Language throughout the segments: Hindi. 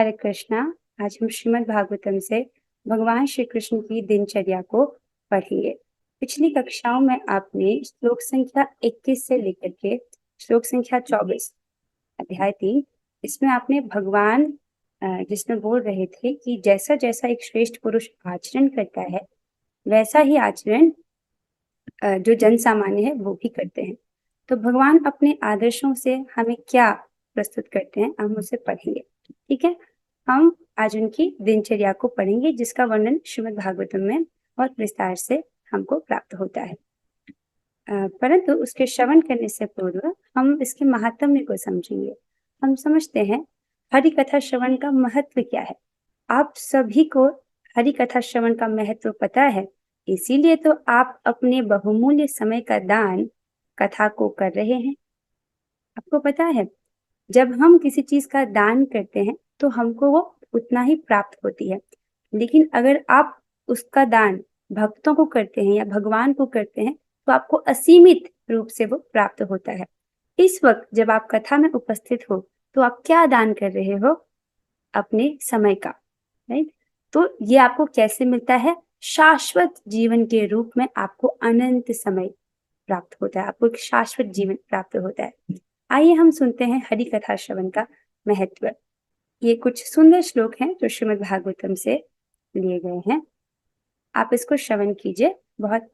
हरे कृष्णा। आज हम श्रीमद् भागवतम से भगवान श्री कृष्ण की दिनचर्या को पढ़ेंगे। पिछली कक्षाओं में आपने श्लोक संख्या 21 से लेकर के श्लोक संख्या 24 अध्याय 3 इसमें आपने भगवान जिसमें बोल रहे थे कि जैसा जैसा एक श्रेष्ठ पुरुष आचरण करता है वैसा ही आचरण जो जन सामान्य है वो भी करते हैं। तो भगवान अपने आदर्शों से हमें क्या प्रस्तुत करते हैं हम उसे पढ़ेंगे। ठीक है, हम आज उनकी दिनचर्या को पढ़ेंगे जिसका वर्णन श्रीमद् भागवतम में बहुत विस्तार से हमको प्राप्त होता है। परंतु उसके श्रवण करने से पूर्व हम इसके महात्म्य को समझेंगे। हम समझते हैं हरि कथा श्रवण का महत्व क्या है। आप सभी को हरि कथा श्रवण का महत्व पता है, इसीलिए तो आप अपने बहुमूल्य समय का दान कथा को कर रहे हैं। आपको पता है जब हम किसी चीज का दान करते हैं तो हमको वो उतना ही प्राप्त होती है, लेकिन अगर आप उसका दान भक्तों को करते हैं या भगवान को करते हैं तो आपको असीमित रूप से वो प्राप्त होता है। इस वक्त जब आप कथा में उपस्थित हो तो आप क्या दान कर रहे हो? अपने समय का, राइट। तो ये आपको कैसे मिलता है? शाश्वत जीवन के रूप में आपको अनंत समय प्राप्त होता है, आपको एक शाश्वत जीवन प्राप्त होता है। आइए हम सुनते हैं हरि कथा श्रवण का महत्व। ये कुछ सुंदर श्लोक हैं जो श्रीमद् भागवतम से लिए गए हैं। आप इसको श्रवण कीजिए, बहुत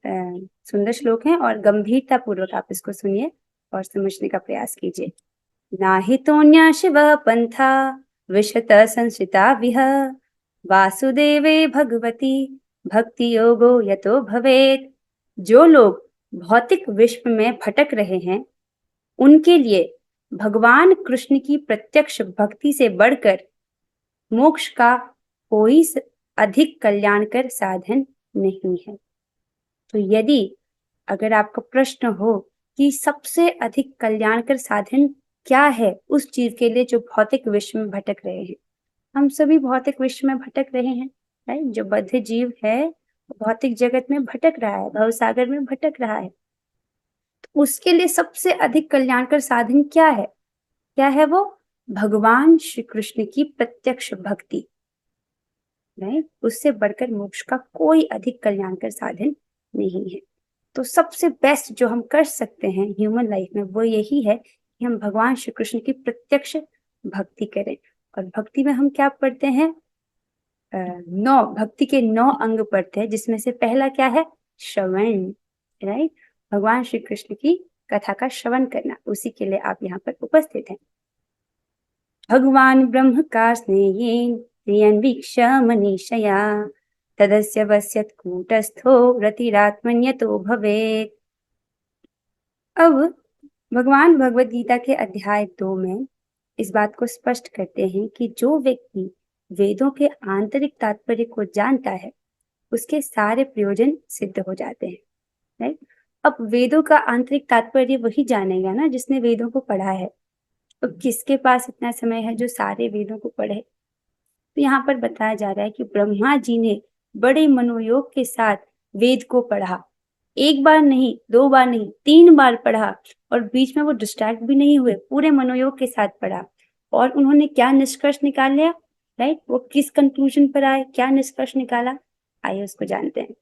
सुंदर श्लोक हैं और गंभीरता पूर्वक आप इसको सुनिए और समझने का प्रयास कीजिए। नाहितोऽन्य शिवः पंथा विशत संस्थिता विह वासुदेवे भगवती भक्ति योगो यतो भवेत्। जो लोग भौतिक विश्व में भटक रहे हैं उनके लिए भगवान कृष्ण की प्रत्यक्ष भक्ति से बढ़कर मोक्ष का कोई अधिक कल्याणकर साधन नहीं है। तो यदि अगर आपका प्रश्न हो कि सबसे अधिक कल्याणकर साधन क्या है उस चीज के लिए जो भौतिक विश्व में भटक रहे हैं, हम सभी भौतिक विश्व में भटक रहे हैं, राइट। जो बद्ध जीव है भौतिक जगत में भटक रहा है, भवसागर में भटक रहा है, तो उसके लिए सबसे अधिक कल्याणकर साधन क्या है? क्या है वो? भगवान श्री कृष्ण की प्रत्यक्ष भक्ति, राइट। उससे बढ़कर मोक्ष का कोई अधिक कल्याणकर साधन नहीं है। तो सबसे बेस्ट जो हम कर सकते हैं ह्यूमन लाइफ में वो यही है कि हम भगवान श्री कृष्ण की प्रत्यक्ष भक्ति करें। और भक्ति में हम क्या पढ़ते हैं? 9 भक्ति के 9 अंग पढ़ते हैं, जिसमें से पहला क्या है? श्रवण, राइट। भगवान श्री कृष्ण की कथा का श्रवण करना, उसी के लिए आप यहाँ पर उपस्थित हैं। भगवान ब्रह्म का स्नेहेन प्रियन्वीक्ष्य मनीषया तदस्य वस्यत् कूटस्थो रतिरात्मन्यतो भवेत्। अब भगवान भगवद गीता के अध्याय 2 में इस बात को स्पष्ट करते हैं कि जो व्यक्ति वेदों के आंतरिक तात्पर्य को जानता है उसके सारे प्रयोजन सिद्ध हो जाते हैं, राइट। अब वेदों का आंतरिक तात्पर्य वही जानेगा ना जिसने वेदों को पढ़ा है। तो किसके पास इतना समय है जो सारे वेदों को पढ़े? तो यहाँ पर बताया जा रहा है कि ब्रह्मा जी ने बड़े मनोयोग के साथ वेद को पढ़ा। एक बार नहीं, 2 बार नहीं, 3 बार पढ़ा और बीच में वो डिस्ट्रैक्ट भी नहीं हुए, पूरे मनोयोग के साथ पढ़ा। और उन्होंने क्या निष्कर्ष निकाल लिया, राइट। वो किस कंक्लूजन पर आए, क्या निष्कर्ष निकाला, आइए उसको जानते हैं।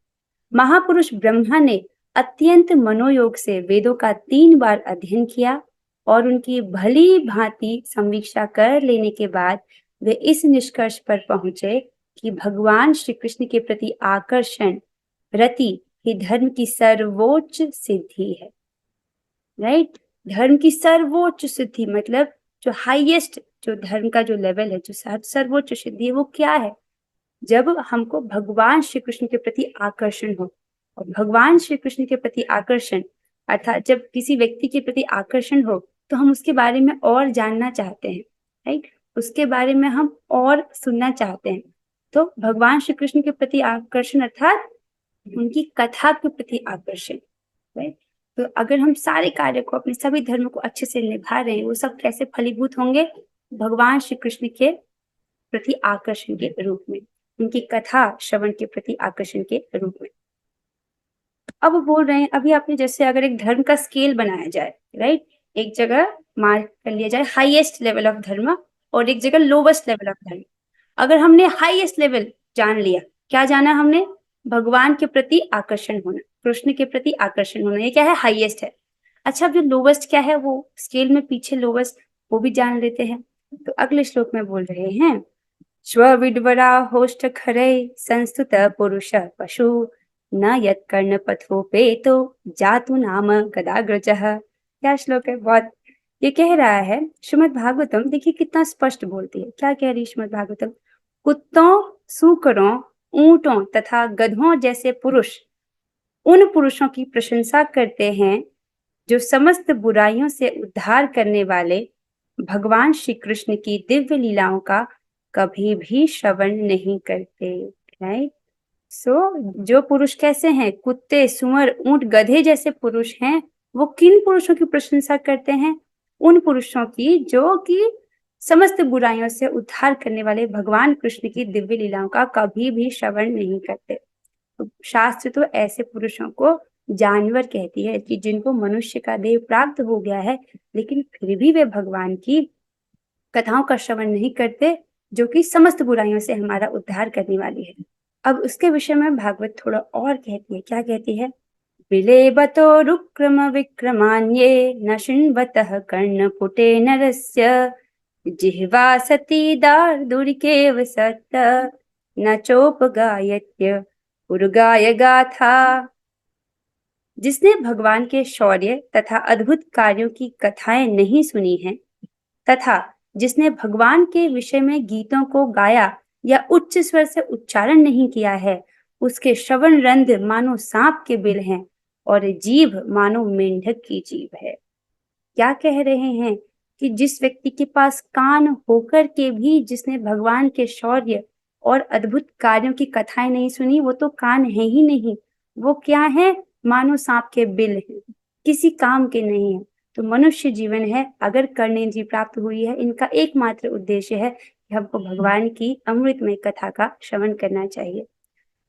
महापुरुष ब्रह्मा ने अत्यंत मनोयोग से वेदों का 3 बार अध्ययन किया और उनकी भली भांति समीक्षा कर लेने के बाद वे इस निष्कर्ष पर पहुंचे कि भगवान श्री कृष्ण के प्रति आकर्षण रति ही धर्म की सर्वोच्च सिद्धि है, राइट। धर्म की सर्वोच्च सिद्धि मतलब जो हाईएस्ट, जो धर्म का जो लेवल है, जो सर्वोच्च सिद्धि है, वो क्या है? जब हमको भगवान श्री कृष्ण के प्रति आकर्षण हो। और भगवान श्री कृष्ण के प्रति आकर्षण अर्थात जब किसी व्यक्ति के प्रति आकर्षण हो तो हम उसके बारे में और जानना चाहते हैं, राइट। उसके बारे में हम और सुनना चाहते हैं। तो भगवान श्री कृष्ण के प्रति आकर्षण अर्थात उनकी कथा के प्रति आकर्षण, राइट। तो अगर हम सारे कार्य को, अपने सभी धर्म को अच्छे से निभा रहे हैं, वो सब कैसे फलीभूत होंगे? भगवान श्री कृष्ण के प्रति आकर्षण के रूप में, उनकी कथा श्रवण के प्रति आकर्षण के रूप में। अब बोल रहे हैं अभी आपने जैसे अगर एक धर्म का स्केल बनाया जाए, राइट, एक जगह मार्क कर लिया जाए हाईएस्ट लेवल ऑफ धर्म और एक जगह लोवेस्ट लेवल ऑफ धर्म, अगर हमने हाईएस्ट लेवल जान लिया, क्या जाना हमने? भगवान के प्रति आकर्षण होना, कृष्ण के प्रति आकर्षण होना, ये क्या है? हाईएस्ट है। अच्छा, अब जो लोवेस्ट क्या है, वो स्केल में पीछे लोवेस्ट, वो भी जान लेते हैं। तो अगले श्लोक में बोल रहे हैं, स्वविड्वरा होष्ट खरे संस्तुत पुरुष पशु न यत् कर्ण पथोपेतो जातु नाम गदाग्रजः। क्या श्लोक है, बहुत ये कह रहा है श्रीमद् भागवतम। देखिए कितना स्पष्ट बोलती है, क्या कह रही है श्रीमद् भागवतम? कुत्तों, सूकरों, ऊंटों तथा गधों जैसे पुरुष उन पुरुषों की प्रशंसा करते हैं जो समस्त बुराइयों से उद्धार करने वाले भगवान श्री कृष्ण की दिव्य लीलाओं का कभी भी श्रवण नहीं करते। राइट? जो पुरुष कैसे हैं? कुत्ते, सुअर, ऊंट, गधे जैसे पुरुष हैं। वो किन पुरुषों की प्रशंसा करते हैं? उन पुरुषों की जो कि समस्त बुराइयों से उद्धार करने वाले भगवान कृष्ण की दिव्य लीलाओं का कभी भी श्रवण नहीं करते। तो शास्त्र तो ऐसे पुरुषों को जानवर कहती है कि जिनको मनुष्य का देह प्राप्त हो गया है, लेकिन फिर भी वे भगवान की कथाओं का श्रवण नहीं करते, जो कि समस्त बुराइयों से हमारा उद्धार करने वाली है। अब उसके विषय में भागवत थोड़ा और कहती है। क्या कहती है? विलेबतो रुक्रम विक्रमान्ये न शृण्वतः कर्णपुटे नरस्य जिह्वा सती दार्दुरिकेव सत्त न चोपगायत्य उर्गाय गाथा। जिसने भगवान के शौर्य तथा अद्भुत कार्यों की कथाएं नहीं सुनी हैं, तथा जिसने भगवान के विषय में गीतों को गाया या उच्च स्वर से उच्चारण नहीं किया है, उसके श्रवण रंध्र मानो सांप के बिल हैं और जीभ मानो मेंढक की जीभ है। क्या कह रहे हैं कि जिस व्यक्ति के पास कान होकर के भी जिसने भगवान के शौर्य और अद्भुत कार्यों की कथाएं नहीं सुनी, वो तो कान है ही नहीं, वो क्या है? मानो सांप के बिल हैं, किसी काम के नहीं है। तो मनुष्य जीवन है, अगर कर्णेंद्रिय प्राप्त हुई है, इनका एकमात्र उद्देश्य है कि हमको भगवान की अमृतमय कथा का श्रवण करना चाहिए।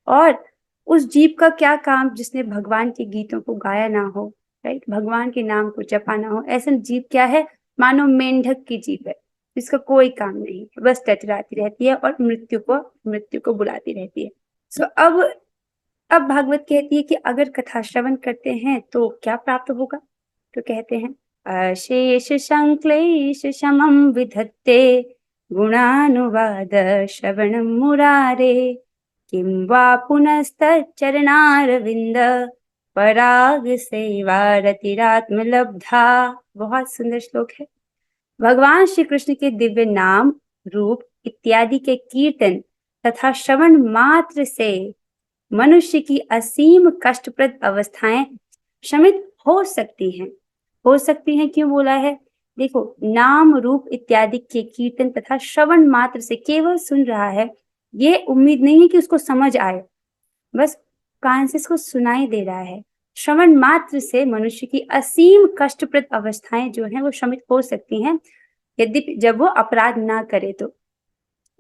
और उस जीव का क्या काम जिसने भगवान के गीतों को गाया ना हो, राइट? भगवान के नाम को जपा ना हो, ऐसा जीव क्या है? मानो मेंढक की जीव है, जिसका कोई काम नहीं है, बस टटराती रहती है और मृत्यु को बुलाती रहती है। सो अब भागवत कहती है कि अगर कथा श्रवण करते हैं तो क्या प्राप्त होगा? तो कहते हैं, अशेष संक्लेश समम विधत्ते गुणानुवाद श्रवणं मुरारे किं वा पुनस्तच्चरणारविंद पराग सेवा रतिरात्म लब्धा। बहुत सुंदर श्लोक है। भगवान श्री कृष्ण के दिव्य नाम, रूप इत्यादि के कीर्तन तथा श्रवण मात्र से मनुष्य की असीम कष्टप्रद अवस्थाएं शमित हो सकती हैं। हो सकती हैं क्यों बोला है? देखो, नाम रूप इत्यादि के कीर्तन तथा श्रवण मात्र से, केवल सुन रहा है, ये उम्मीद नहीं है कि उसको समझ आए, बस कान से इसको सुनाई दे रहा है। श्रवण मात्र से मनुष्य की असीम कष्टप्रद अवस्थाएं जो हैं वो शमित हो सकती हैं, यद्यपि जब वो अपराध ना करे तो।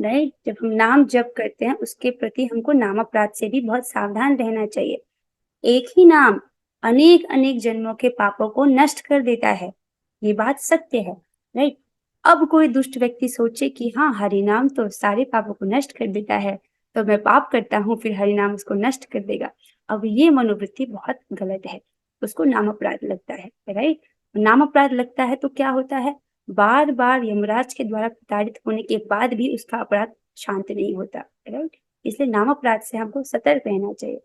राइट? जब हम नाम जप करते हैं, उसके प्रति हमको नाम अपराध से भी बहुत सावधान रहना चाहिए। एक ही नाम अनेक अनेक जन्मों के पापों को नष्ट कर देता है, ये बात सत्य है। राइट? अब कोई दुष्ट व्यक्ति सोचे कि हाँ, हरि नाम तो सारे पापों को नष्ट कर देता है, तो मैं पाप करता हूँ, फिर हरि नाम उसको नष्ट कर देगा। अब ये मनोवृत्ति बहुत गलत है, उसको नाम अपराध लगता है। राइट? नाम अपराध लगता है तो क्या होता है? बार बार यमराज के द्वारा प्रताड़ित होने के बाद भी उसका अपराध शांत नहीं होता। राइट? इसलिए नाम अपराध से हमको सतर्क रहना चाहिए।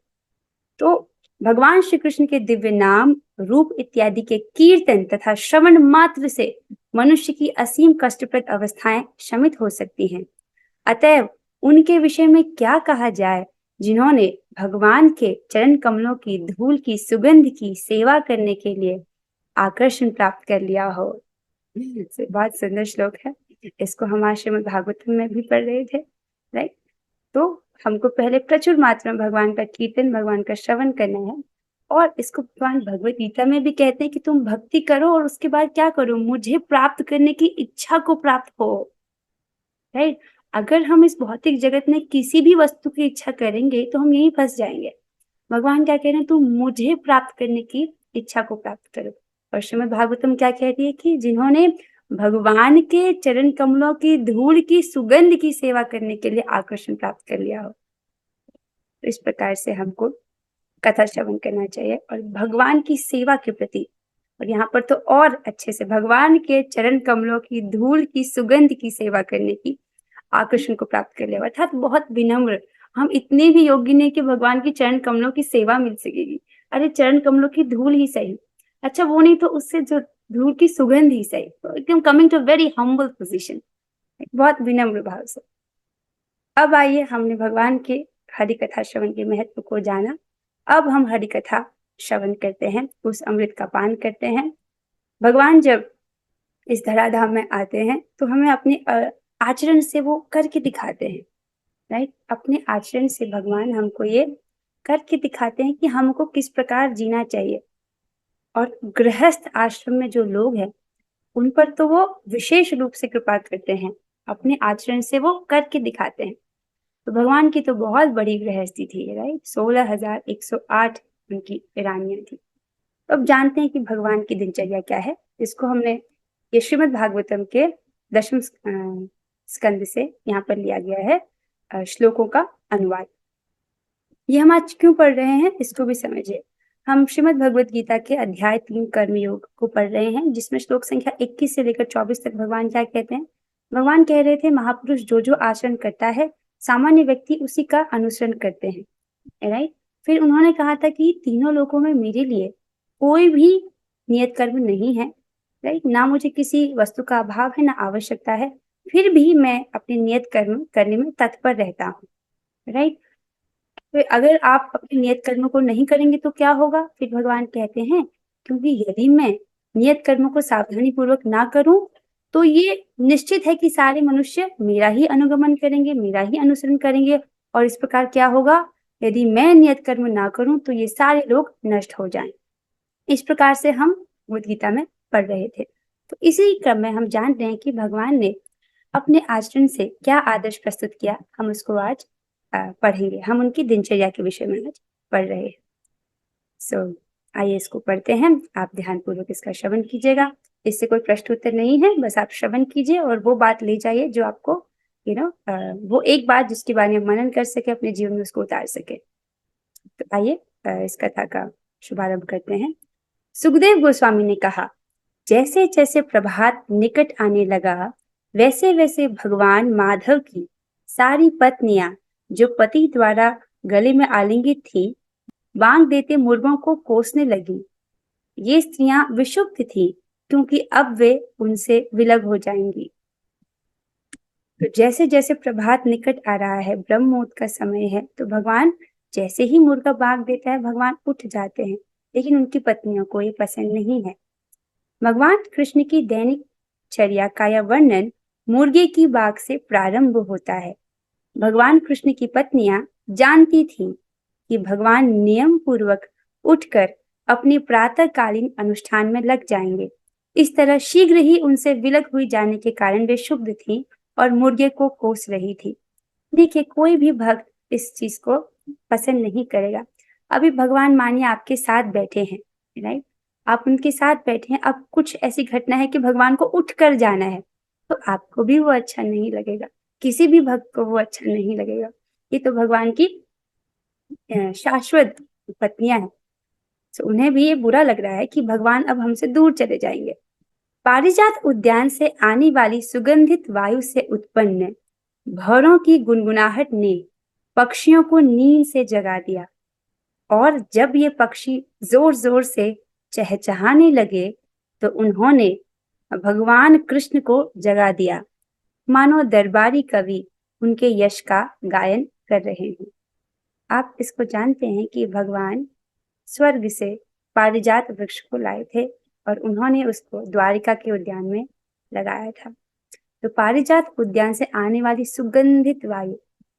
तो भगवान श्री कृष्ण के दिव्य नाम, रूप इत्यादि के कीर्तन तथा श्रवण मात्र से मनुष्य की असीम कष्टप्रद अवस्थाएं शमित हो सकती हैं। अतएव उनके विषय में क्या कहा जाए जिन्होंने भगवान के चरण कमलों की धूल की सुगंध की सेवा करने के लिए आकर्षण प्राप्त कर लिया हो। बहुत सुंदर श्लोक है, इसको हम आज श्रीमद् भागवतम में भी पढ़ रहे थे। राइट? तो हमको पहले प्रचुर मात्रा में भगवान का कीर्तन, भगवान का श्रवण करना है। और इसको भगवान भगवत गीता में भी कहते हैं कि तुम भक्ति करो और उसके बाद क्या करो? मुझे प्राप्त करने की इच्छा को प्राप्त हो। राइट? अगर हम इस भौतिक जगत में किसी भी वस्तु की इच्छा करेंगे तो हम यहीं फंस जाएंगे। भगवान क्या कह रहे हैं? तुम मुझे प्राप्त करने की इच्छा को प्राप्त करो। और श्रीमद् भागवतम क्या कहती है कि जिन्होंने भगवान के चरण कमलों की धूल की सुगंध की सेवा करने के लिए आकर्षण प्राप्त कर लिया हो। तो इस प्रकार से हमको कथा श्रवण करना चाहिए और भगवान की सेवा के प्रति, और यहाँ पर तो और अच्छे से भगवान के चरण कमलों की धूल की सुगंध की सेवा करने की आकर्षण को प्राप्त कर लिया, अर्थात बहुत विनम्र। हम इतने भी योग्य नहीं कि भगवान की चरण कमलों की सेवा मिल सकेगी। अरे चरण कमलों की धूल ही सही, अच्छा वो नहीं तो उससे जो धूल की सुगंध ही सही, तो एकदम coming to very humble position, बहुत विनम्र भाव से। अब आइए, हमने भगवान के हरि कथा श्रवण के महत्व को जाना। अब हम हरि कथा श्रवण करते हैं, उस अमृत का पान करते हैं। भगवान जब इस धराधाम में आते हैं तो हमें अपने आचरण से वो करके दिखाते हैं, राइट। अपने आचरण से भगवान हमको ये करके दिखाते हैं कि हमको किस प्रकार जीना चाहिए। और गृहस्थ आश्रम में जो लोग हैं उन पर तो वो विशेष रूप से कृपा करते हैं, अपने आचरण से वो करके दिखाते हैं। तो भगवान की तो बहुत बड़ी गृहस्थी थी, राइट। 16,108 उनकी रानियां थी। तो अब जानते हैं कि भगवान की दिनचर्या क्या है। इसको हमने ये श्रीमद् भागवतम के 10वें स्कंद से यहाँ पर लिया गया है श्लोकों का अनुवाद। ये हम आज क्यों पढ़ रहे हैं इसको भी समझिए। हम श्रीमद् भगवत गीता के अध्याय 3 कर्मयोग को पढ़ रहे हैं, जिसमें श्लोक संख्या 21 से लेकर 24 तक भगवान क्या कहते हैं। भगवान कह रहे थे, महापुरुष जो जो आचरण करता है सामान्य व्यक्ति उसी का अनुसरण करते हैं, राइट। फिर उन्होंने कहा था कि तीनों लोकों में मेरे लिए कोई भी नियत कर्म नहीं है, राइट। ना मुझे किसी वस्तु का अभाव है, ना आवश्यकता है, फिर भी मैं अपने नियत कर्म करने में तत्पर रहता हूँ, राइट। तो अगर आप अपने नियत कर्मों को नहीं करेंगे तो क्या होगा। फिर भगवान कहते हैं, क्योंकि यदि मैं नियत कर्मों को सावधानी पूर्वक ना करूं तो ये निश्चित है कि सारे मनुष्य मेरा ही अनुगमन करेंगे, मेरा ही अनुसरण करेंगे, और इस प्रकार क्या होगा, यदि मैं नियत कर्म ना करूं तो ये सारे लोग नष्ट हो जाएं। इस प्रकार से हम भगवद गीता में पढ़ रहे थे। तो इसी क्रम में हम जान रहे हैं कि भगवान ने अपने आचरण से क्या आदर्श प्रस्तुत किया, हम उसको आज पढ़ेंगे। हम उनकी दिनचर्या के विषय में आज पढ़ रहे हैं। आइए इसको पढ़ते हैं। आप ध्यानपूर्वक इसका श्रवण कीजिएगा। इससे कोई प्रश्न उत्तर नहीं है, बस आप श्रवण कीजिए और वो बात ले जाइए जो आपको वो एक बात जिसके बारे में मनन कर सके, अपने जीवन में उसको उतार सके। तो आइए इस कथा का शुभारंभ करते हैं। सुखदेव गोस्वामी ने कहा, जैसे जैसे प्रभात निकट आने लगा वैसे वैसे भगवान माधव की सारी पत्नियां जो पति द्वारा गले में आलिंगित थी, बांग देते मुर्गों को कोसने लगी। ये स्त्रियां विषुप्त थी क्योंकि अब वे उनसे विलग हो जाएंगी। तो जैसे जैसे प्रभात निकट आ रहा है, ब्रह्म मुहूर्त का समय है, तो भगवान जैसे ही मुर्गा बांग देता है भगवान उठ जाते हैं, लेकिन उनकी पत्नियों को ये पसंद नहीं है। भगवान कृष्ण की दैनिक चर्या का यह वर्णन मुर्गे की बाग से प्रारंभ होता है। भगवान कृष्ण की पत्नियां जानती थीं कि भगवान नियम पूर्वक उठकर अपने प्रातःकालीन अनुष्ठान में लग जाएंगे। इस तरह शीघ्र ही उनसे विलग हुई जाने के कारण वे क्षुब्ध थीं और मुर्गे को कोस रही थी। देखिए, कोई भी भक्त इस चीज को पसंद नहीं करेगा। अभी भगवान मानिए आपके साथ बैठे हैं, राइट, आप उनके साथ बैठे हैं, अब कुछ ऐसी घटना है कि भगवान को उठ कर जाना है, तो आपको भी वो अच्छा नहीं लगेगा, किसी भी भक्त को वो अच्छा नहीं लगेगा। ये तो भगवान की शाश्वत पत्नियां हैं, तो उन्हें भी ये बुरा लग रहा है कि भगवान अब हमसे दूर चले जाएंगे। पारिजात उद्यान से आने वाली सुगंधित वायु से उत्पन्न भौरों की गुनगुनाहट ने पक्षियों को नींद से जगा दिया, और जब ये पक्षी जोर जोर से चहचहाने लगे तो उन्होंने भगवान कृष्ण को जगा दिया, मानो दरबारी कवि उनके यश का गायन कर रहे हैं। आप इसको जानते हैं कि भगवान स्वर्ग से पारिजात वृक्ष को लाए थे और उन्होंने उसको द्वारिका के उद्यान में लगाया था। तो पारिजात उद्यान से आने वाली सुगंधित वायु,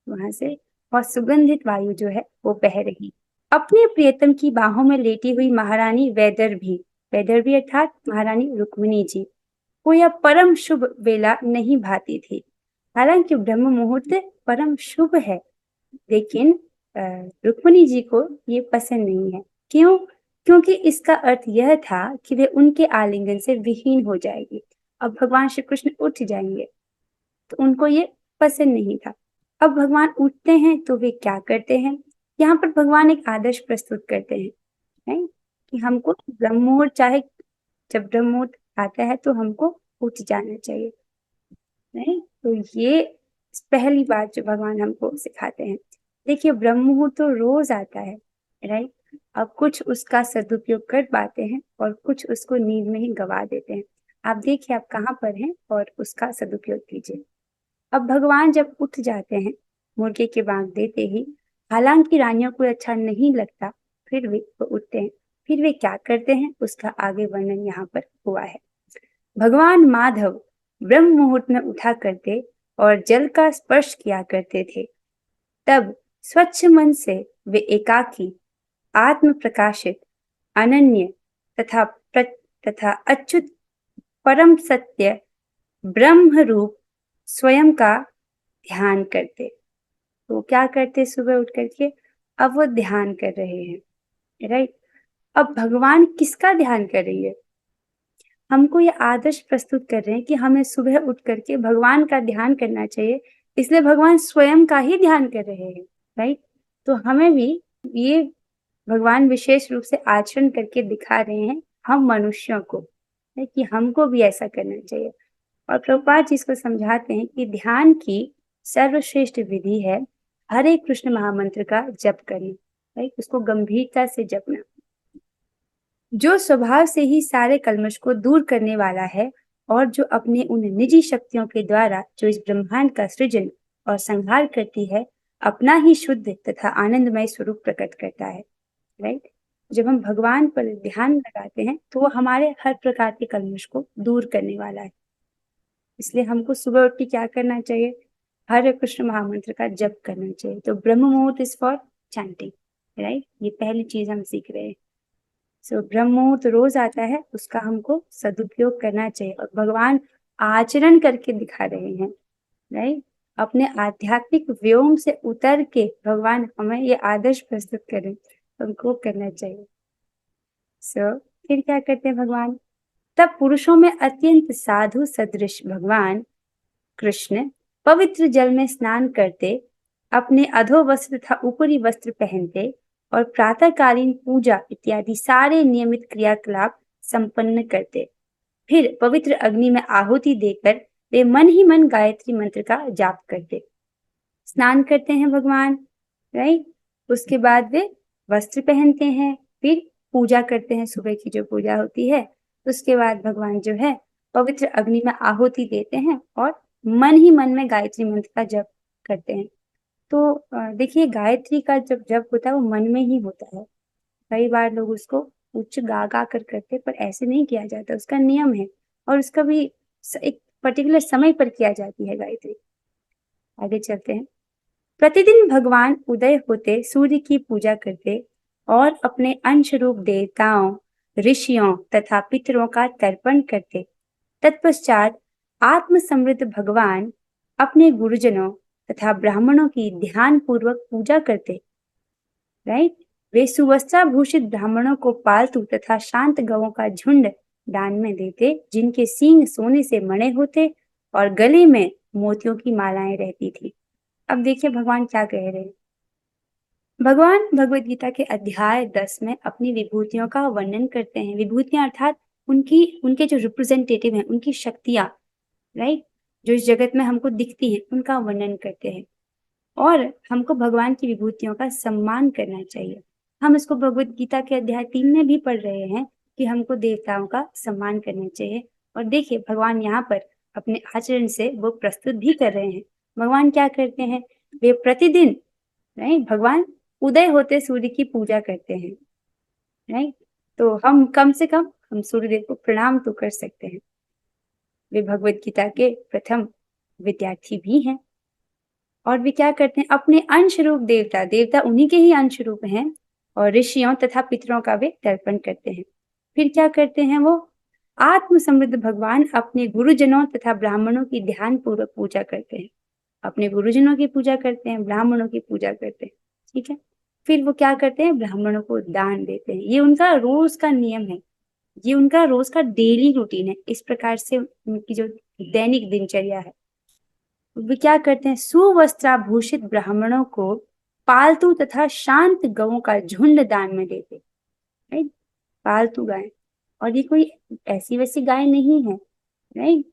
वहां से बहुत सुगंधित वायु जो है वो बह रही। अपने प्रियतम की बाहों में लेटी हुई महारानी वैदर्भी अर्थात महारानी रुक्मिणी जी को यह परम शुभ वेला नहीं भाती थी। हालांकि ब्रह्म मुहूर्त परम शुभ है, लेकिन रुक्मिणी जी को ये पसंद नहीं है। क्यों? क्योंकि इसका अर्थ यह था कि वे उनके आलिंगन से विहीन हो जाएगी। अब भगवान श्री कृष्ण उठ जाएंगे तो उनको ये पसंद नहीं था। अब भगवान उठते हैं तो वे क्या करते हैं, यहाँ पर भगवान एक आदर्श प्रस्तुत करते हैं, नहीं कि हमको ब्रह्म मुहूर्त, चाहे जब ब्रह्म मुहूर्त आता है तो हमको उठ जाना चाहिए, नहीं। तो ये पहली बात जो भगवान हमको सिखाते हैं। देखिए ब्रह्म मुहूर्त तो रोज आता है, राइट। अब कुछ उसका सदुपयोग कर पाते हैं और कुछ उसको नींद में ही गवा देते हैं। आप देखिए आप कहाँ पर हैं और उसका सदुपयोग कीजिए। अब भगवान जब उठ जाते हैं मुर्गे के बांग देते ही, हालांकि रानियों को अच्छा नहीं लगता, फिर वे वो उठते हैं। फिर वे क्या करते हैं उसका आगे वर्णन यहाँ पर हुआ है। भगवान माधव ब्रह्म मुहूर्त में उठा करते और जल का स्पर्श किया करते थे। तब स्वच्छ मन से वे एकाकी, आत्म प्रकाशित, अनन्य तथा तथा अच्युत परम सत्य ब्रह्म रूप स्वयं का ध्यान करते। तो क्या करते सुबह उठ करके, अब वो ध्यान कर रहे हैं, राइट। अब भगवान किसका ध्यान कर रही है, हमको ये आदर्श प्रस्तुत कर रहे हैं कि हमें सुबह उठ करके भगवान का ध्यान करना चाहिए, इसलिए भगवान स्वयं का ही ध्यान कर रहे हैं, राइट। तो हमें भी ये भगवान विशेष रूप से आचरण करके दिखा रहे हैं हम मनुष्यों को, कि हमको भी ऐसा करना चाहिए। और प्रभुपाद जी इसको समझाते हैं कि ध्यान की सर्वश्रेष्ठ विधि है हरे कृष्ण महामंत्र का जप करना, राइट। उसको गंभीरता से जपना, जो स्वभाव से ही सारे कल्मश को दूर करने वाला है और जो अपने उन निजी शक्तियों के द्वारा जो इस ब्रह्मांड का सृजन और संहार करती है, अपना ही शुद्ध तथा आनंदमय स्वरूप प्रकट करता है, राइट। जब हम भगवान पर ध्यान लगाते हैं तो वो हमारे हर प्रकार के कल्मश को दूर करने वाला है। इसलिए हमको सुबह उठ के क्या करना चाहिए, हरे कृष्ण महामंत्र का जप करना चाहिए। तो ब्रह्म मुहूर्त इज फॉर चैंटिंग, राइट। ये पहली चीज हम सीख रहे हैं। सो ब्रह्म मुहूर्त रोज आता है, उसका हमको सदुपयोग करना चाहिए और भगवान आचरण करके दिखा रहे हैं, राइट। अपने आध्यात्मिक व्योम से उतर के भगवान हमें ये आदर्श प्रस्तुत करें, हमको करना चाहिए। सो फिर क्या करते हैं भगवान, तब पुरुषों में अत्यंत साधु सदृश भगवान कृष्ण पवित्र जल में स्नान करते, अपने अधो वस्त्र तथा ऊपरी वस्त्र पहनते और प्रातःकालीन पूजा इत्यादि सारे नियमित क्रियाकलाप संपन्न करते। फिर पवित्र अग्नि में आहुति देकर वे मन ही मन गायत्री मंत्र का जाप करते। स्नान करते हैं भगवान, राइट। उसके बाद वे वस्त्र पहनते हैं, फिर पूजा करते हैं, सुबह की जो पूजा होती है। उसके बाद भगवान जो है पवित्र अग्नि में आहुति देते हैं और मन ही मन में गायत्री मंत्र का जप करते हैं। तो देखिए गायत्री का जब जप होता है वो मन में ही होता है। कई बार लोग उसको उच्च गा गा कर करते, पर ऐसे नहीं किया जाता, उसका नियम है और उसका भी एक पर्टिकुलर समय पर किया जाती है गायत्री। आगे चलते हैं। प्रतिदिन भगवान उदय होते सूर्य की पूजा करते और अपने अंश रूप देवताओं, ऋषियों तथा पितरों का तर्पण करते। तत्पश्चात आत्म समृद्ध भगवान अपने गुरुजनों तथा ब्राह्मणों की ध्यान पूर्वक पूजा करते, राइट। वे सुवस्त्राभूषित ब्राह्मणों को पालतू तथा शांत गवों का झुंड दान में देते, जिनके सींग सोने से मणे होते और गले में मोतियों की मालाएं रहती थी। अब देखिए भगवान क्या कह रहे हैं। भगवान भगवत गीता के अध्याय 10 में अपनी विभूतियों का वर्णन करते हैं। विभूतियां अर्थात उनके जो रिप्रेजेंटेटिव हैं, उनकी शक्तियां, राइट, जो इस जगत में हमको दिखती हैं, उनका वर्णन करते हैं और हमको भगवान की विभूतियों का सम्मान करना चाहिए। हम इसको भगवत गीता के अध्याय 3 में भी पढ़ रहे हैं कि हमको देवताओं का सम्मान करना चाहिए। और देखिए भगवान यहाँ पर अपने आचरण से वो प्रस्तुत भी कर रहे हैं। भगवान क्या करते हैं, वे प्रतिदिन, राइट, भगवान उदय होते सूर्य की पूजा करते हैं, राइट। तो हम कम से कम हम सूर्यदेव को प्रणाम तो कर सकते हैं। वे भगवत गीता के प्रथम विद्यार्थी भी हैं। और वे क्या करते हैं, अपने अंश रूप देवता उन्हीं के ही अंश रूप हैं और ऋषियों तथा पितरों का वे तर्पण करते हैं। फिर क्या करते हैं, वो आत्म समृद्ध भगवान अपने गुरुजनों तथा ब्राह्मणों की ध्यान पूर्वक पूजा करते हैं। अपने गुरुजनों की पूजा करते हैं, ब्राह्मणों की पूजा करते हैं, ठीक है। फिर वो क्या करते हैं, ब्राह्मणों को दान देते हैं। ये उनका रोज का नियम है, ये उनका रोज का डेली रूटीन है। इस प्रकार से उनकी जो दैनिक दिनचर्या है, वे क्या करते हैं, सुवस्त्राभूषित ब्राह्मणों को पालतू तथा शांत गौों का झुंड दान में देते। राइट, पालतू गाय, और ये कोई ऐसी वैसी गाय नहीं है। राइट,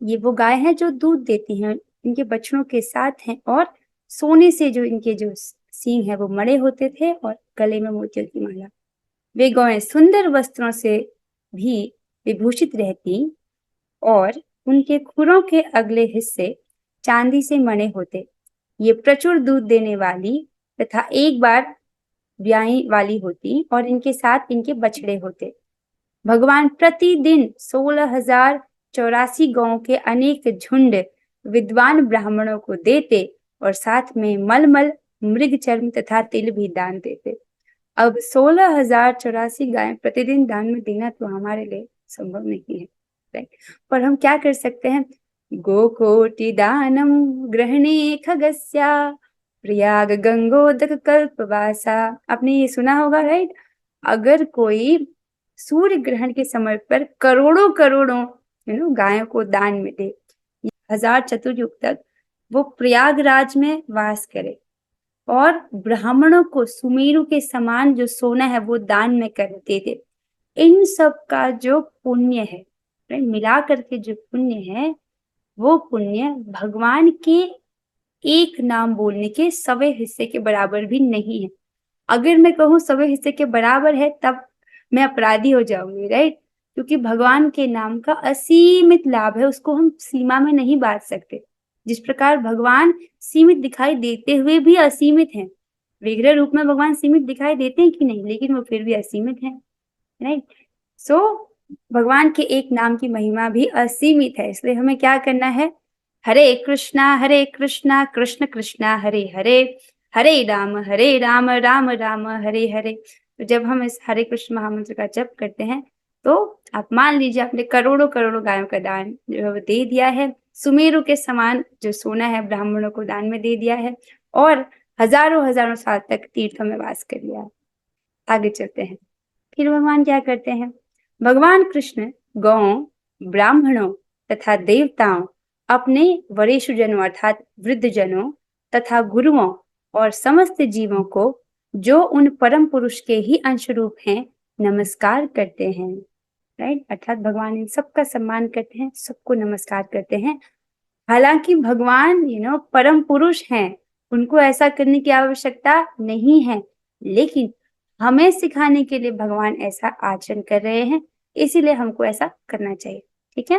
ये वो गाय है जो दूध देती हैं, इनके बछड़ों के साथ हैं, और सोने से जो इनके जो सींग है वो मड़े होते थे, और गले में मोतियों की माला। वे गौएं सुंदर वस्त्रों से भी विभूषित रहती, और उनके खुरों के अगले हिस्से चांदी से मणे होते। ये प्रचुर दूध देने वाली तथा एक बार ब्याई वाली होती, और इनके साथ इनके बछड़े होते। भगवान प्रतिदिन 16,084 गौओं के अनेक झुंड विद्वान ब्राह्मणों को देते, और साथ में मलमल, मृग चर्म तथा तिल भी दान देते। अब 16,084 गायें प्रतिदिन दान में देना तो हमारे लिए संभव नहीं है, राइट। पर हम क्या कर सकते हैं, गोकोटि दानम ग्रहणे खगस्या प्रयाग गंगोदक कल्पवासा। आपने ये सुना होगा, राइट। अगर कोई सूर्य ग्रहण के समय पर करोड़ों करोड़ों गायों को दान में दे, 1000 चतुर्युग तक वो प्रयागराज में वास करे, और ब्राह्मणों को सुमेरु के समान जो सोना है वो दान में करते थे, इन सब का जो पुण्य है, मिला करके जो पुण्य है, वो पुण्य भगवान के एक नाम बोलने के 100वें हिस्से के बराबर भी नहीं है। अगर मैं कहूँ 100वें हिस्से के बराबर है तब मैं अपराधी हो जाऊंगी, राइट। क्योंकि भगवान के नाम का असीमित लाभ है, उसको हम सीमा में नहीं बांट सकते। जिस प्रकार भगवान सीमित दिखाई देते हुए भी असीमित हैं, विग्रह रूप में भगवान सीमित दिखाई देते हैं कि नहीं, लेकिन वो फिर भी असीमित हैं, राइट। सो भगवान के एक नाम की महिमा भी असीमित है। इसलिए हमें क्या करना है, हरे कृष्णा कृष्ण कृष्णा हरे हरे, हरे राम राम राम हरे हरे। तो जब हम इस हरे कृष्ण महामंत्र का जप करते हैं, तो आप मान लीजिए आपने करोड़ों करोड़ों गायों का दान जो दे दिया है, सुमेरु के समान जो सोना है ब्राह्मणों को दान में दे दिया है, और हजारों हजारों साल तक तीर्थों में वास कर लिया। आगे चलते हैं, फिर भगवान क्या करते हैं। भगवान कृष्ण गौओं, ब्राह्मणों तथा देवताओं, अपने वरिष्ठ जनों अर्थात वृद्ध जनों तथा गुरुओं और समस्त जीवों को जो उन परम पुरुष के ही अंश रूप हैं नमस्कार करते हैं, राइट। अर्थात भगवान इन सबका सम्मान करते हैं, सबको नमस्कार करते हैं। हालांकि भगवान परम पुरुष हैं, उनको ऐसा करने की आवश्यकता नहीं है, लेकिन हमें सिखाने के लिए भगवान ऐसा आचरण कर रहे हैं, इसीलिए हमको ऐसा करना चाहिए, ठीक है।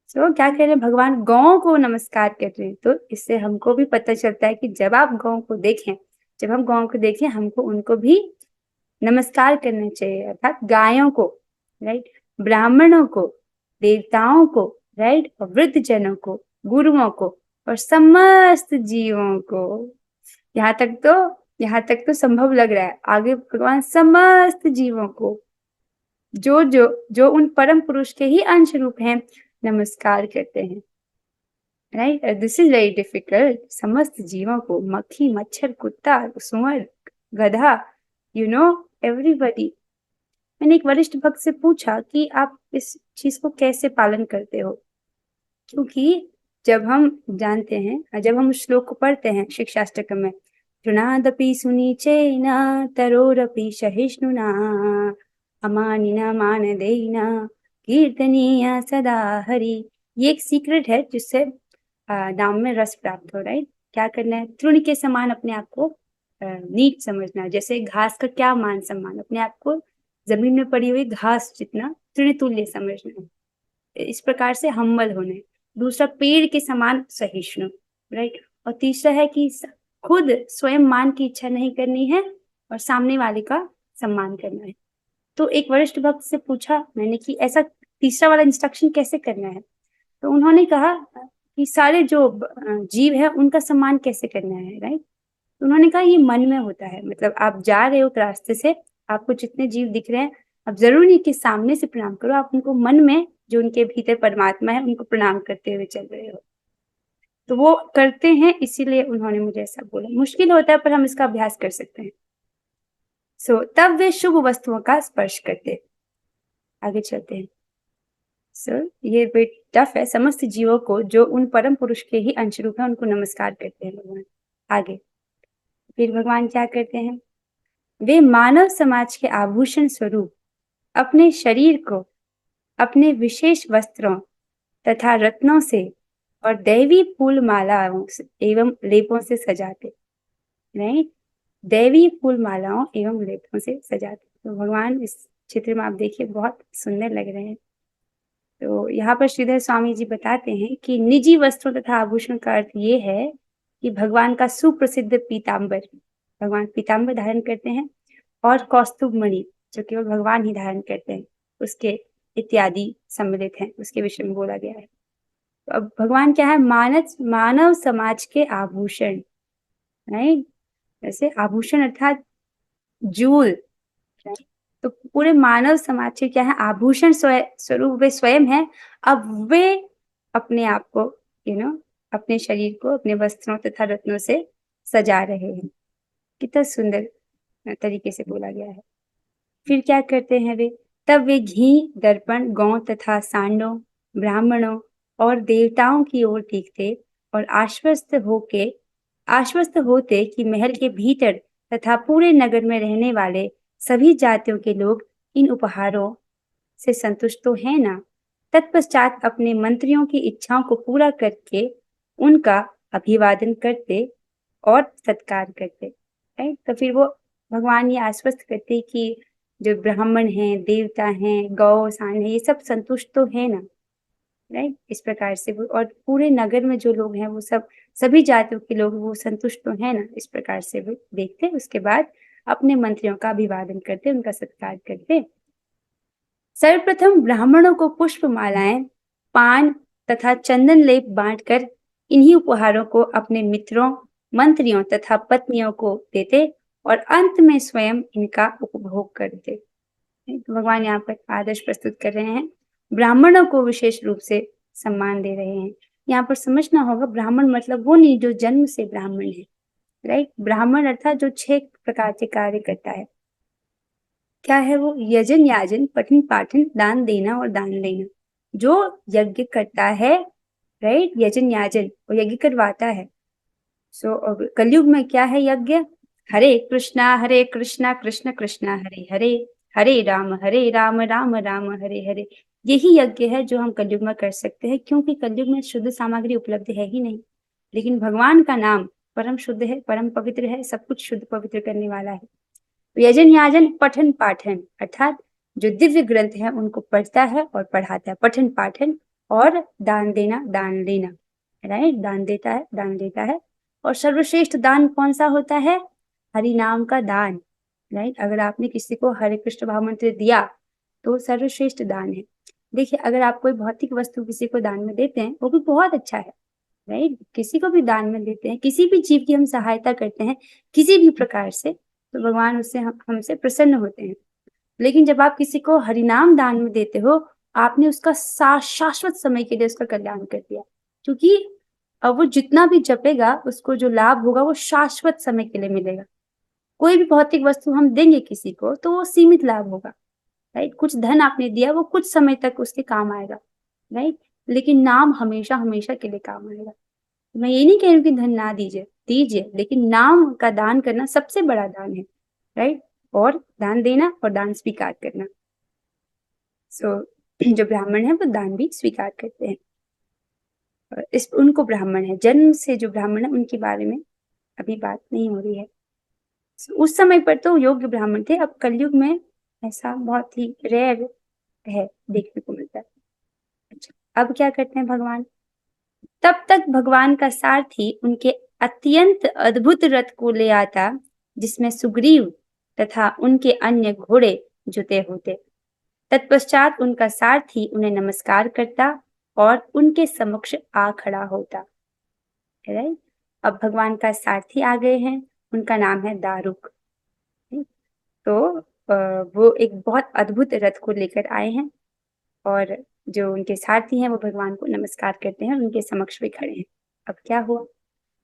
तो क्या कह रहे हैं, भगवान गौओं को नमस्कार कर रहे हैं। तो इससे हमको भी पता चलता है कि जब आप गौओं को देखें, जब हम गौओं को देखें, हमको उनको भी नमस्कार करना चाहिए, अर्थात गायों को, राइट, ब्राह्मणों को, देवताओं को, राइट, और वृद्ध जनों को, गुरुओं को, और समस्त जीवों को। यहाँ तक तो संभव लग रहा है। आगे भगवान समस्त जीवों को जो जो जो उन परम पुरुष के ही अंश रूप हैं नमस्कार करते हैं, right. This is very difficult. समस्त जीवों को, मक्खी, मच्छर, कुत्ता, सुअर, गधा, एवरीबडी। मैंने एक वरिष्ठ भक्त से पूछा कि आप इस चीज को कैसे पालन करते हो, क्योंकि जब हम जानते हैं, जब हम श्लोक को पढ़ते हैं शिक्षाष्टकम में, तृणादपि सुनीचेन तरोरपि सहिष्णुना अमानिना मानदेना कीर्तनीय सदा हरि। ये एक सीक्रेट है जिससे नाम में रस प्राप्त हो, राइट। क्या करना है, तृण के समान अपने आप को नीच समझना। जैसे घास का क्या मान सम्मान, अपने आप को जमीन में पड़ी हुई घास जितना तृणतुल्य समझना, इस प्रकार से हम्बल होने। दूसरा, पेड़ के समान सहिष्णु, राइट। और तीसरा है कि खुद स्वयं मान की इच्छा नहीं करनी है और सामने वाले का सम्मान करना है। तो एक वरिष्ठ भक्त से पूछा मैंने कि ऐसा तीसरा वाला इंस्ट्रक्शन कैसे करना है। तो उन्होंने कहा कि सारे जो जीव है उनका सम्मान कैसे करना है, राइट। तो उन्होंने कहा ये मन में होता है। मतलब आप जा रहे हो रास्ते से, आपको जितने जीव दिख रहे हैं, अब जरूरी नहीं कि सामने से प्रणाम करो, आप उनको मन में, जो उनके भीतर परमात्मा है, उनको प्रणाम करते हुए चल रहे हो। तो वो करते हैं, इसीलिए उन्होंने मुझे ऐसा बोला। मुश्किल होता है पर हम इसका अभ्यास कर सकते हैं। तब वे शुभ वस्तुओं का स्पर्श करते। आगे चलते हैं। ये बिट टफ है। समस्त जीवों को जो उन परम पुरुष के ही अंश रूप है उनको नमस्कार करते हैं भगवान। आगे फिर भगवान क्या करते हैं, वे मानव समाज के आभूषण स्वरूप अपने शरीर को अपने विशेष वस्त्रों तथा रत्नों से और दैवी फूल मालाओं एवं लेपों से सजाते, नहीं, दैवी फूल मालाओं एवं लेपों से सजाते। तो भगवान इस चित्र में आप देखिए बहुत सुंदर लग रहे हैं। तो यहाँ पर श्रीधर स्वामी जी बताते हैं कि निजी वस्त्रों तथा आभूषण का अर्थ ये है कि भगवान का सुप्रसिद्ध पीताम्बर, भगवान पीताम्बर धारण करते हैं, और कौस्तुभ मणि जो केवल भगवान ही धारण करते हैं, उसके इत्यादि सम्मिलित हैं, उसके विषय में बोला गया है। तो अब भगवान क्या है, मानव समाज के आभूषण, राइट। जैसे आभूषण अर्थात जूल, तो पूरे मानव समाज के क्या है, आभूषण स्वरूप वे स्वयं है। अब वे अपने आप को अपने शरीर को अपने वस्त्रों तथा रत्नों से सजा रहे हैं। कितना सुंदर तरीके से बोला गया है। फिर क्या करते हैं वे, तब वे घी, दर्पण, गौ तथा सांडों, ब्राह्मणों और देवताओं की ओर देखते और आश्वस्त होते कि महल के भीतर तथा पूरे नगर में रहने वाले सभी जातियों के लोग इन उपहारों से संतुष्ट तो है ना। तत्पश्चात अपने मंत्रियों की इच्छाओं को पूरा करके उनका अभिवादन करते और सत्कार करते, राइट। तो फिर वो भगवान ये आश्वस्त करते कि जो ब्राह्मण हैं, देवता हैं, गौ सांड है, ये सब संतुष्ट तो है ना, राइट। इस प्रकार से वो, और पूरे नगर में जो लोग हैं वो सब, सभी जातियों के लोग वो संतुष्ट तो है ना, इस प्रकार से वो देखते। उसके बाद अपने मंत्रियों का अभिवादन करते, उनका सत्कार करते। सर्वप्रथम ब्राह्मणों को पुष्प मालाएं, पान तथा चंदन लेप बांटकर इन्हीं उपहारों को अपने मित्रों, मंत्रियों तथा पत्नियों को देते और अंत में स्वयं इनका उपभोग करते। तो भगवान यहाँ पर आदर्श प्रस्तुत कर रहे हैं, ब्राह्मणों को विशेष रूप से सम्मान दे रहे हैं। यहाँ पर समझना होगा, ब्राह्मण मतलब वो नहीं जो जन्म से ब्राह्मण है, राइट। ब्राह्मण अर्थात जो 6 प्रकार के कार्य करता है। क्या है वो, यजन, याजन, पठन पाठन, दान देना और दान लेना। जो यज्ञ करता है, राइट, यजन याजन, वो यज्ञ करवाता है। कलयुग में क्या है यज्ञ, हरे कृष्णा कृष्ण कृष्णा हरे हरे, हरे राम राम राम हरे हरे। यही यज्ञ है जो हम कलयुग में कर सकते हैं, क्योंकि कलयुग में शुद्ध सामग्री उपलब्ध है ही नहीं। लेकिन भगवान का नाम परम शुद्ध है, परम पवित्र है, सब कुछ शुद्ध पवित्र करने वाला है। यजन याजन पठन पाठन अर्थात जो दिव्य ग्रंथ है उनको पढ़ता है और पढ़ाता है, पठन पाठन, और दान देना दान लेना, राइट, दान देता है दान देता है। और सर्वश्रेष्ठ दान कौन सा होता है, हरि नाम का दान, राइट। अगर आपने किसी को हरे कृष्ण भाव मंत्र दिया तो सर्वश्रेष्ठ दान है। देखिए, अगर आप कोई भौतिक वस्तु किसी को दान में देते हैं वो भी बहुत अच्छा है, राइट। किसी को भी दान में देते हैं, किसी भी जीव की हम सहायता करते हैं किसी भी प्रकार से, तो भगवान उससे हमसे प्रसन्न होते हैं। लेकिन जब आप किसी को हरिनाम दान में देते हो, आपने उसका शाश्वत समय के लिए उसका कल्याण कर दिया, क्योंकि अब वो जितना भी जपेगा उसको जो लाभ होगा वो शाश्वत समय के लिए मिलेगा। कोई भी भौतिक वस्तु हम देंगे किसी को तो वो सीमित लाभ होगा, राइट। कुछ धन आपने दिया, वो कुछ समय तक उसके काम आएगा, राइट। लेकिन नाम हमेशा हमेशा के लिए काम आएगा। मैं ये नहीं कह रही हूँ कि धन ना दीजिए, लेकिन नाम का दान करना सबसे बड़ा दान है, राइट। और दान देना और दान स्वीकार करना। जो ब्राह्मण है वो दान भी स्वीकार करते हैं। उनको ब्राह्मण है, जन्म से जो ब्राह्मण है उनके बारे में अभी बात नहीं हो रही है। उस समय पर तो योग्य ब्राह्मण थे, अब कलयुग में ऐसा बहुत ही रेयर है, देखने को मिलता है। अच्छा, अब क्या करते हैं भगवान, तब तक भगवान का सारथी उनके अत्यंत अद्भुत रथ को ले आता जिसमें सुग्रीव तथा उनके अन्य घोड़े जुते होते। तत्पश्चात उनका सारथी उन्हें नमस्कार करता और उनके समक्ष आ खड़ा होता, राइट। अब भगवान का सारथी आ गए हैं, उनका नाम है दारुक। तो वो एक बहुत अद्भुत रथ को लेकर आए हैं और जो उनके सारथी हैं वो भगवान को नमस्कार करते हैं और उनके समक्ष भी खड़े हैं। अब क्या हुआ,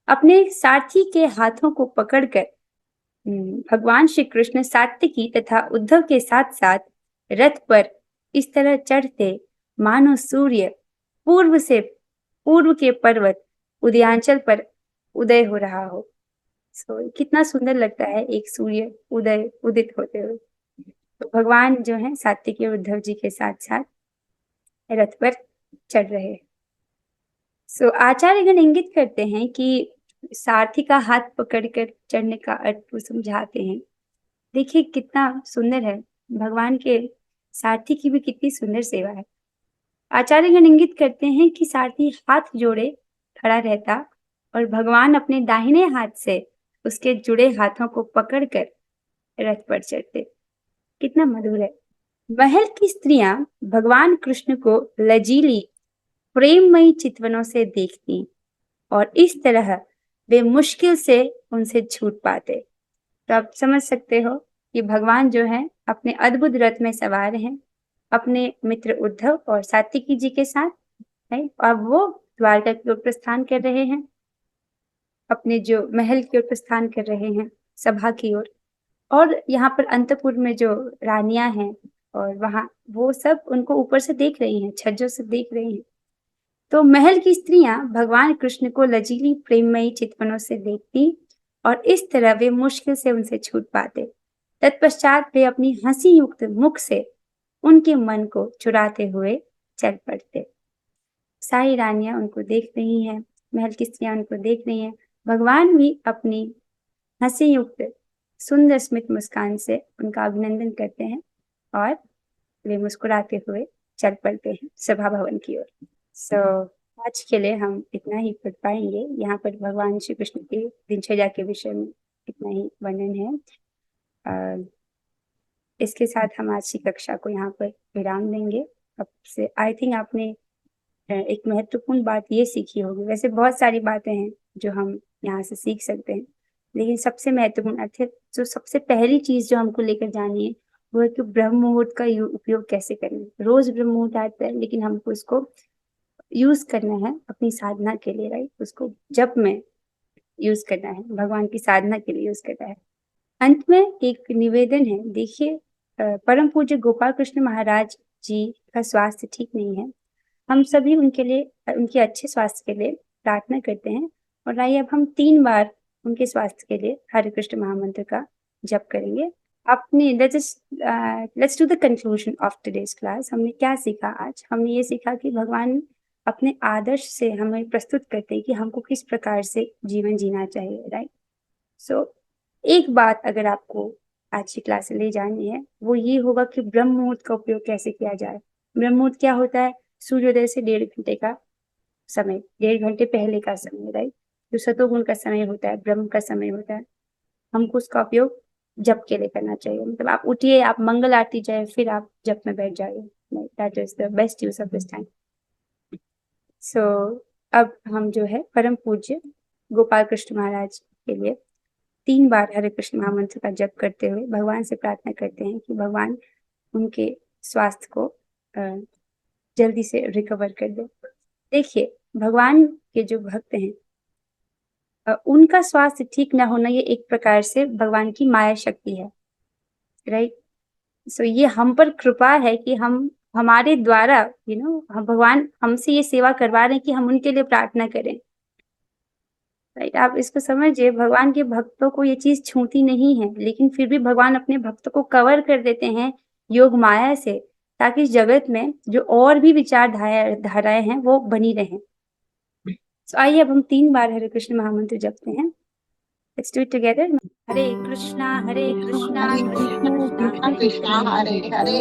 अपने सारथी के हाथों को पकड़कर भगवान श्री कृष्ण सात्विकी तथा उद्धव के साथ साथ रथ पर इस तरह चढ़ते मानो सूर्य पूर्व के पर्वत उदयांचल पर उदय हो रहा हो। कितना सुंदर लगता है एक सूर्य उदित होते हुए। तो भगवान जो है सात्विकी और उद्धव जी के साथ साथ रथ पर चढ़ रहे हैं। आचार्यगण इंगित करते हैं कि सारथी का हाथ पकड़कर चढ़ने का अर्थ वो समझाते हैं। देखिए कितना सुंदर है, भगवान के सारथी की भी कितनी सुंदर सेवा है। आचार्यगण इंगित करते हैं कि सारथी हाथ जोड़े खड़ा रहता और भगवान अपने दाहिने हाथ से उसके जुड़े हाथों को पकड़कर रथ पर चढ़ते। कितना मधुर है। महल की स्त्रियां भगवान कृष्ण को लजीली प्रेममयी चितवनों से देखती और इस तरह वे मुश्किल से उनसे छूट पाते। तो आप समझ सकते हो कि भगवान जो है अपने अद्भुत रथ में सवार हैं अपने मित्र उद्धव और सात्विकी जी के साथ है, और वो द्वारका की ओर प्रस्थान कर रहे हैं, अपने जो महल की ओर प्रस्थान कर रहे हैं, सभा की ओर। और यहाँ पर अंतपुर में जो रानियां हैं और वहां वो सब उनको ऊपर से देख रही हैं, छज्जों से देख रही हैं। तो महल की स्त्रियां भगवान कृष्ण को लजीली प्रेममयी चितवनों से देखती और इस तरह वे मुश्किल से उनसे छूट पाते। तत्पश्चात वे अपनी हंसी युक्त मुख से उनके मन को चुराते हुए चल पड़ते। सारी रानियां उनको देख रही हैं, महल की स्त्रियां उनको देख रही हैं। भगवान भी अपनी हंसी युक्त सुंदर स्मित मुस्कान से उनका अभिनंदन करते हैं और वे मुस्कुराते हुए चल पड़ते हैं सभा भवन की ओर। आज के लिए हम इतना ही पढ़ पाएंगे। यहाँ पर भगवान श्री कृष्ण की दिनचर्या के विषय में इतना ही वर्णन है। इसके साथ हम आज की कक्षा को यहाँ पर विराम देंगे। अब से आई थिंक आपने एक महत्वपूर्ण बात ये सीखी होगी। वैसे बहुत सारी बातें हैं जो हम यहाँ से सीख सकते हैं, लेकिन सबसे महत्वपूर्ण अर्थ जो सबसे पहली चीज जो हमको लेकर जानी है वो है कि ब्रह्म मुहूर्त का उपयोग कैसे करें। रोज ब्रह्म मुहूर्त आता है, लेकिन हमको इसको यूज करना है अपनी साधना के लिए, राइट। उसको जप में यूज करना है, भगवान की साधना के लिए यूज करना है। अंत में एक निवेदन है। देखिए, परम पूज्य गोपाल कृष्ण महाराज जी का स्वास्थ्य ठीक नहीं है। हम सभी उनके लिए, उनके अच्छे स्वास्थ्य के लिए प्रार्थना करते हैं। और आइए अब हम 3 बार उनके स्वास्थ्य के लिए हरे कृष्ण महामंत्र का जप करेंगे। आपने let's do the conclusion of today's class. हमने क्या सीखा आज? हमने ये सीखा कि भगवान अपने आदर्श से हमें प्रस्तुत करते हैं कि हमको किस प्रकार से जीवन जीना चाहिए, राइट। एक बात अगर आपको आज की क्लास से ले जानी है वो ये होगा कि ब्रह्म मुहूर्त का उपयोग कैसे किया जाए। ब्रह्म मुहूर्त क्या होता है? सूर्योदय से 1.5 घंटे का समय, 1.5 घंटे पहले का समय, राइट। जो सतोगुण का समय होता है, ब्रह्म का समय होता है, हमको उसका उपयोग जप के लिए करना चाहिए। मतलब आप उठिए, आप मंगल आरती जाए, फिर आप जप में बैठ जाइए। That is the best use of this time. अब हम जो है परम पूज्य गोपाल कृष्ण महाराज के लिए 3 बार हरे कृष्ण महामंत्र का जप करते हुए भगवान से प्रार्थना करते हैं कि भगवान उनके स्वास्थ्य को जल्दी से रिकवर कर दे। देखिए, भगवान के जो भक्त हैं उनका स्वास्थ्य ठीक ना होना ये एक प्रकार से भगवान की माया शक्ति है, राइट। ये हम पर कृपा है कि हम हमारे द्वारा हम भगवान हमसे ये सेवा करवा रहे हैं कि हम उनके लिए प्रार्थना करें, राइट। आप इसको समझिए, भगवान के भक्तों को ये चीज छूती नहीं है, लेकिन फिर भी भगवान अपने भक्तों को कवर कर देते हैं योग माया से, ताकि इस जगत में जो और भी विचार धाराएं हैं वो बनी रहें। आइए अब हम 3 बार हरे कृष्ण महामंत्र जपते हैं। Let's do it together. Hare Krishna Krishna Krishna Krishna Hare Hare,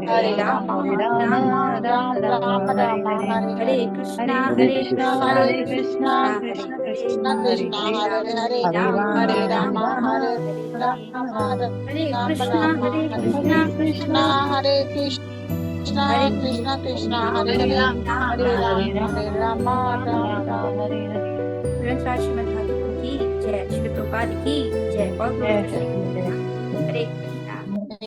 Hare Ram Ram Ram Hare Krishna Krishna Krishna Krishna Hare Hare, Hare Ram Hare Krishna Hare Krishna Krishna Hare Hare, Hare Ram Ram Hare Hare. Shrimad Bhagavat की जय, श्री प्रभुपाद की जय। और हरे